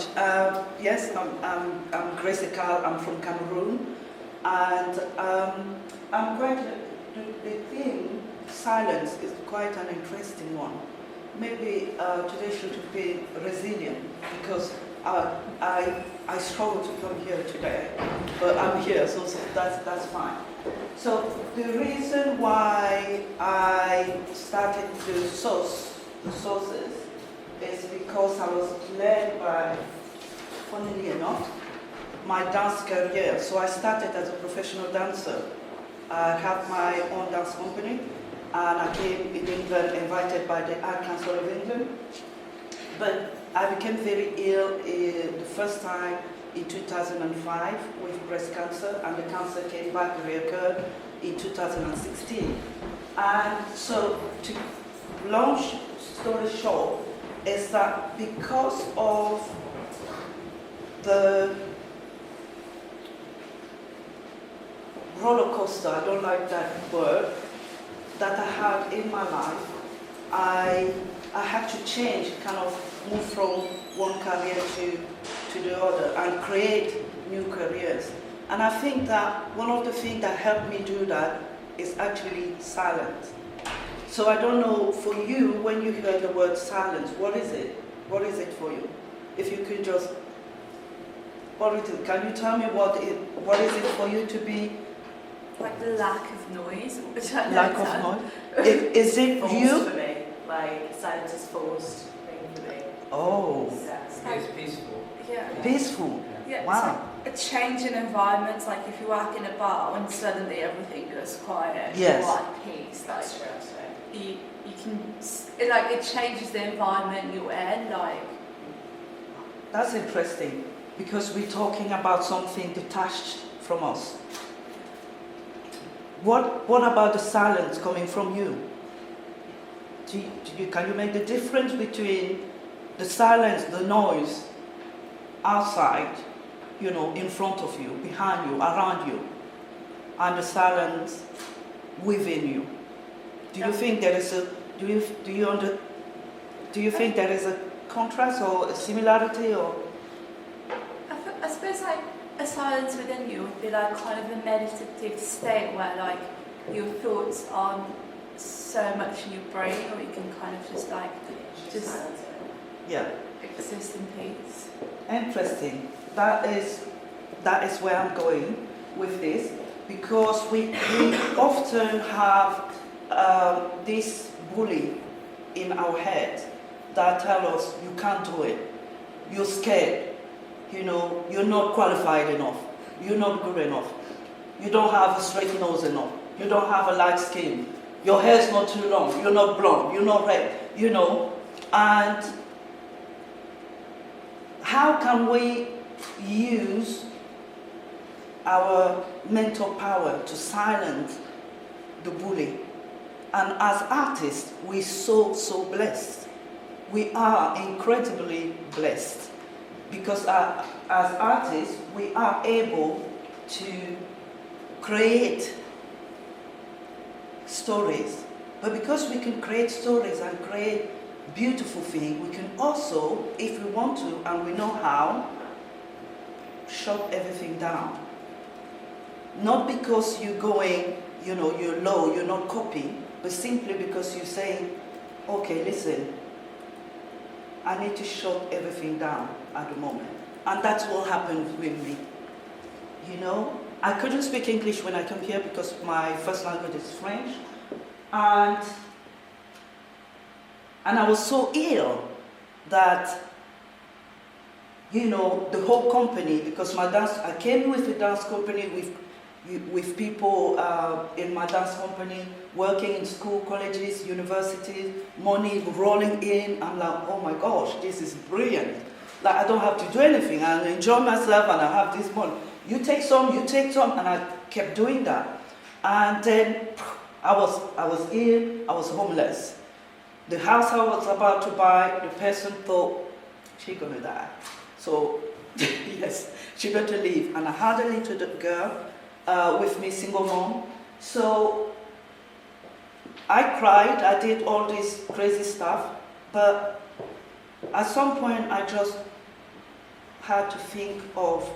much. Yes, I'm Grace Ekall. I'm from Cameroon, and I'm quite. The theme silence is quite an interesting one. Maybe today should be resilient because I struggle to come here today, but I'm here, so that's fine. So the reason why I started to source the sources is because I was led by, funnily enough, my dance career. So I started as a professional dancer. I have my own dance company, and I came in England invited by the Art Council of England. But I became very ill the first time in 2005 with breast cancer, and the cancer came back, reoccurred in 2016. And so to launch story short is that because of the roller coaster, I don't like that word, that I had in my life, I had to change, kind of move from one career to the other and create new careers. And I think that one of the things that helped me do that is actually silence. So I don't know, for you, when you hear the word silence, what is it? What is it for you? If you could just, can you tell me what is it for you to be? Like the lack of noise, which I know lack of noise? Is it forced you? For me, like silence is forced thing for me. Oh. It's peaceful. Yeah. Peaceful. Yeah. Wow. It's like a change in environments, like if you work in a bar and suddenly everything goes quiet, Yes. you're at peace. Like That's what I'm saying. you can, it changes the environment you're in. Like That's interesting, because we're talking about something detached from us. What about the silence coming from you? Can you make the difference between the silence, the noise outside, in front of you, behind you, around you, and the silence within you? Do you think there is a think there is a contrast or a similarity, or? I suppose like a silence within you would be like kind of a meditative state where like your thoughts aren't so much in your brain, or you can kind of just Silence. Yeah. exist in peace. Interesting. That is where I'm going with this, because we often have this bully in our head that tell us you can't do it, you're scared, you're not qualified enough, you're not good enough, you don't have a straight nose enough, you don't have a light skin, your hair's not too long, you're not blonde, you're not red, and how can we use our mental power to silence the bully? And as artists, we're so blessed. We are incredibly blessed, because as artists, we are able to create stories. But because we can create stories and create beautiful things, we can also, if we want to and we know how, shut everything down. Not because you're going, you're low, you're not copying, but simply because you're saying, okay, listen, I need to shut everything down at the moment. And that's what happened with me. I couldn't speak English when I came here because my first language is French. And I was so ill that, the whole company, because I came with a dance company with people in my dance company, working in school, colleges, universities, money rolling in. I'm like, oh my gosh, this is brilliant. Like, I don't have to do anything. I enjoy myself and I have this money. You take some, and I kept doing that. And then I was ill, I was homeless. The house I was about to buy, the person thought, she's gonna die. So, yes, she better leave. And I had a little girl with me, single mom. So, I cried, I did all this crazy stuff, but at some point I just had to think of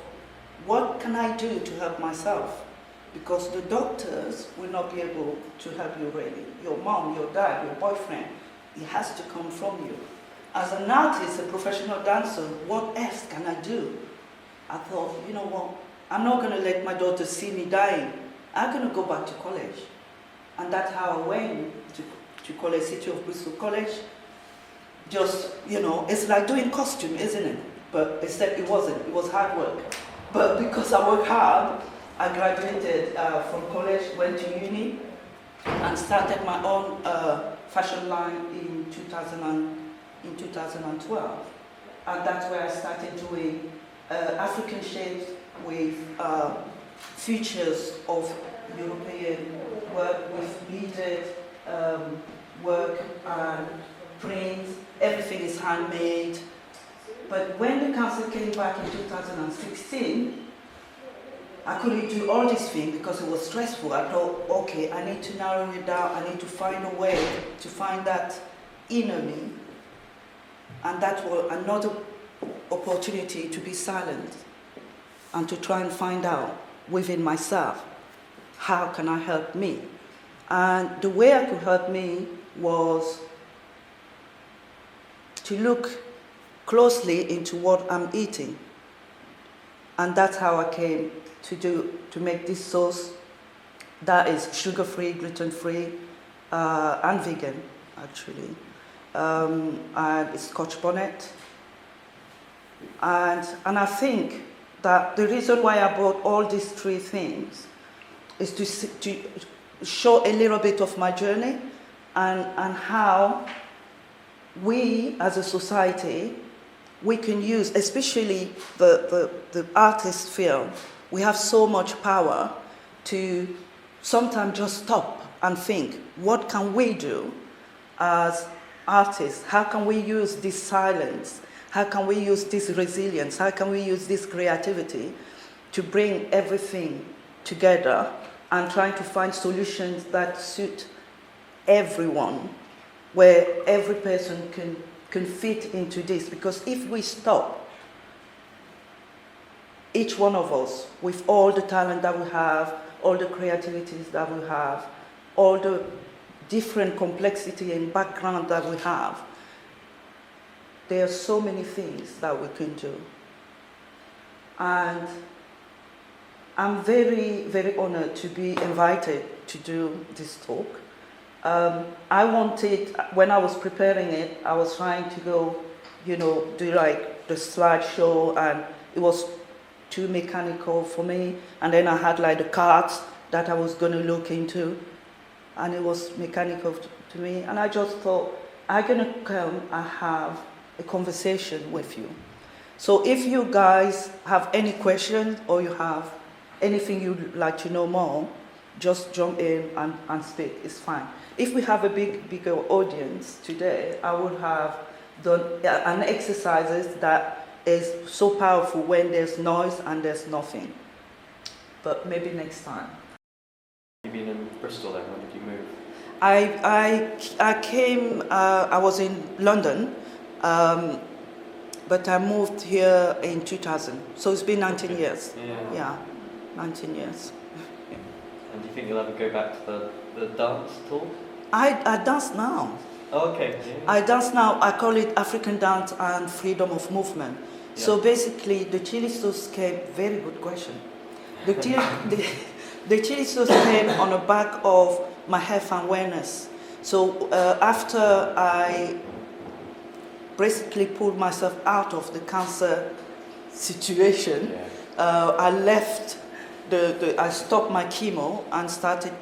what can I do to help myself? Because the doctors will not be able to help you really. Your mom, your dad, your boyfriend, it has to come from you. As an artist, a professional dancer, what else can I do? I thought, you know what, I'm not going to let my daughter see me dying. I'm going to go back to college. And that's how I went to college, City of Bristol College. Just, you know, it's like doing costume, isn't it? But except it wasn't, it was hard work. But because I worked hard, I graduated from college, went to uni, and started my own fashion line in 2012. And that's where I started doing African shapes with features of European work with beaded work and prints. Everything is handmade. But when the council came back in 2016, I couldn't do all these things because it was stressful. I thought, okay, I need to narrow it down. I need to find a way to find that inner me. And that was another opportunity to be silent and to try and find out within myself, how can I help me? And the way I could help me was to look closely into what I'm eating. And that's how I came to make this sauce that is sugar-free, gluten-free, and vegan, actually. And it's Scotch bonnet. And I think that the reason why I bought all these three things is to show a little bit of my journey and how we as a society, we can use, especially the artist field, we have so much power to sometimes just stop and think, what can we do as artists? How can we use this silence? How can we use this resilience? How can we use this creativity to bring everything together and trying to find solutions that suit everyone, where every person can fit into this? Because if we stop, each one of us, with all the talent that we have, all the creativities that we have, all the different complexity and background that we have, there are so many things that we can do. And I'm very, very honored to be invited to do this talk. I wanted, when I was preparing it, I was trying to go, do like the slideshow, and it was too mechanical for me. And then I had like the cards that I was going to look into, and it was mechanical to me. And I just thought, I'm going to come and have a conversation with you. So if you guys have any questions or you have anything you'd like to know more, just jump in and speak, it's fine. If we have a bigger audience today, I would have done an exercise that is so powerful when there's noise and there's nothing. But maybe next time. You've been in Bristol then, when did you move? I came, I was in London, but I moved here in 2000. So it's been 19 years. Yeah, 19 years. And do you think you'll ever go back to the dance at all? I dance now. Oh, okay. Yeah. I dance now. I call it African dance and freedom of movement. Yeah. So basically, the chili sauce came. Very good question. The chili sauce came on the back of my health awareness. So after I basically pulled myself out of the cancer situation, I left. I stopped my chemo and started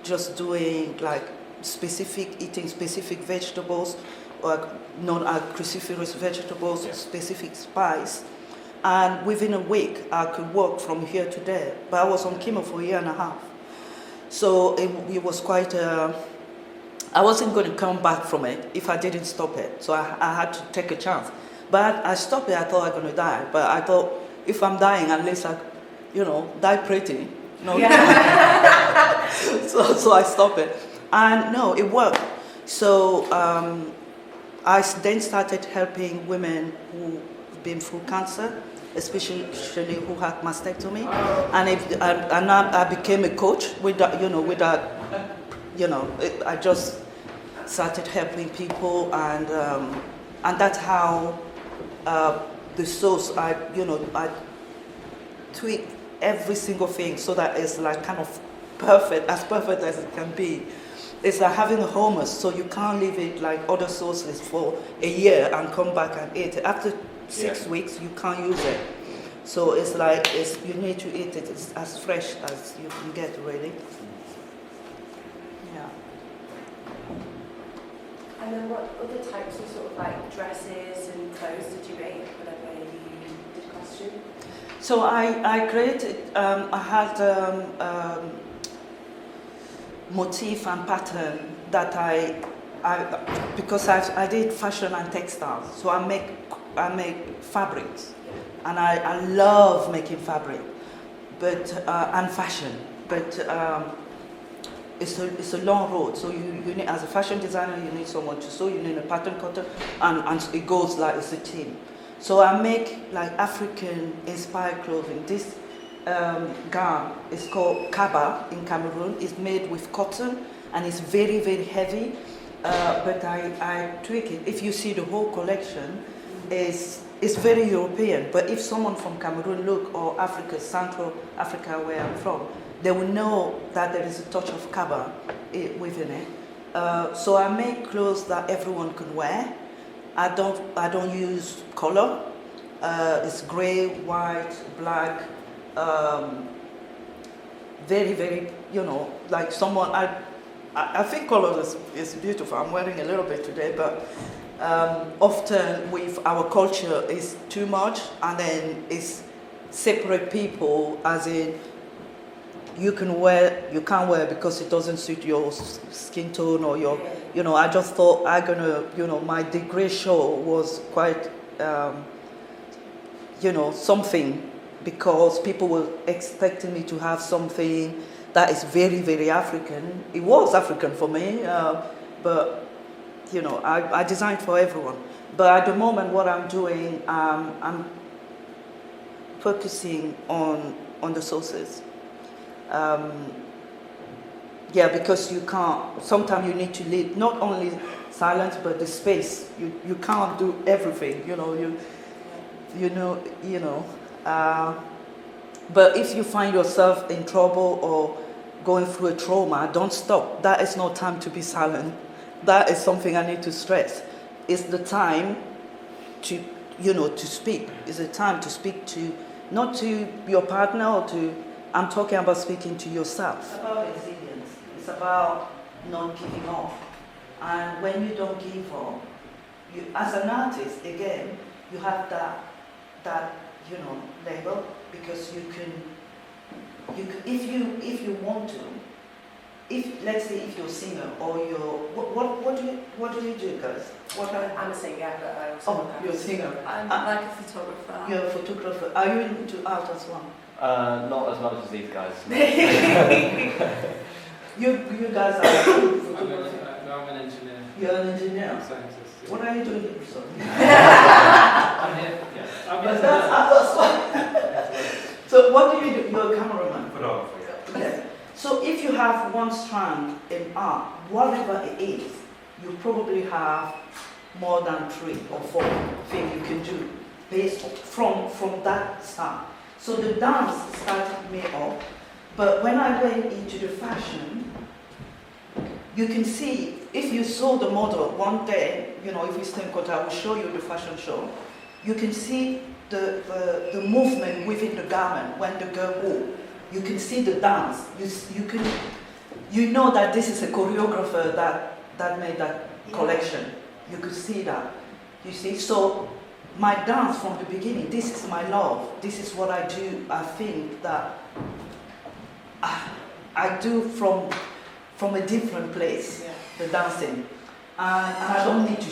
just doing like eating specific vegetables, or non-cruciferous vegetables, specific spice. And within a week, I could walk from here to there. But I was on chemo for a year and a half. So it was quite, I wasn't going to come back from it if I didn't stop it. So I had to take a chance. But I stopped it, I thought I was going to die. But I thought, if I'm dying, at least I, die pretty. So I stopped it. And no, it worked. So I then started helping women who've been through cancer. especially who had mastectomy. And I became a coach with that, I just started helping people, and that's how the sauce, I tweak every single thing so that it's like kind of perfect as it can be. It's like having a hummus, so you can't leave it like other sauces for a year and come back and eat it. After 6 weeks, you can't use it. So it's like you need to eat it. It's as fresh as you can get, really. Yeah. And then what other types of sort of like dresses and clothes did you make whenever you did costume? So I created. I had. Motif and pattern that because I did fashion and textiles, so I make fabrics, and I love making fabric, but and fashion, but it's a long road. So you need, as a fashion designer, you need someone to sew, you need a pattern cutter, and it goes like it's a team. So I make like African inspired clothing. This gown is called kaba in Cameroon. It's made with cotton and it's very, very heavy, but I tweak it. If you see the whole collection, it's very European, but if someone from Cameroon or Africa, Central Africa where I'm from, they will know that there is a touch of kaba within it. So I make clothes that everyone can wear. I don't use color. It's gray, white, black. Very, very, like someone, I think color is beautiful. I'm wearing a little bit today, but often with our culture it's too much, and then it's separate people, as in you can't wear because it doesn't suit your skin tone or your, I just thought my degree show was quite, something, because people were expecting me to have something that is very, very African. It was African for me, but I designed for everyone. But at the moment, what I'm doing, I'm focusing on the sources. Because you can't. Sometimes you need to lead not only silence but the space. You can't do everything. But if you find yourself in trouble or going through a trauma, don't stop. That is not time to be silent. That is something I need to stress. It's the time to speak. It's the time to speak not to your partner or I'm talking about speaking to yourself. It's about resilience. It's about not giving up. And when you don't give up, as an artist, again, you have that label, because you can if you want to, let's say if you're a singer or what do you do, guys? I'm a singer, but I also you're a singer. I'm like a photographer. You're a photographer. Are you into art as well? Not as much as these guys. You guys are photographers. I'm an engineer. You're an engineer. Scientist. Yeah. What are you doing here, son? I'm here. Yeah. I'm here. So what do you do? You're a cameraman. Photographer. Yes. So if you have one strand in art, whatever it is, you probably have more than 3 or 4 things you can do based from that start. So the dance started me off, but when I went into the fashion, you can see, if you saw the model one day, if you stand cut, I will show you the fashion show, you can see the movement within the garment when the girl wore. You can see the dance. You know that this is a choreographer that made that collection. You could see that. You see, so my dance from the beginning, this is my love. This is what I do. I think that I do from a different place, the dancing. And I don't need to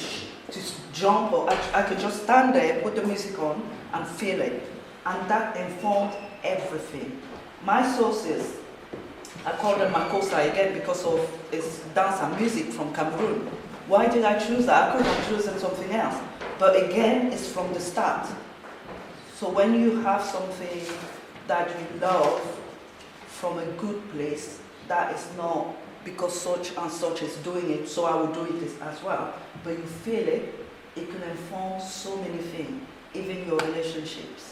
jump, or I could just stand there, put the music on, and feel it. And that informed everything. My sources, I call them Makosa again because of its dance and music from Cameroon. Why did I choose that? I could have chosen something else. But again, it's from the start. So when you have something that you love from a good place, that is not because such and such is doing it, so I will do it as well. But you feel it, it can inform so many things, even your relationships.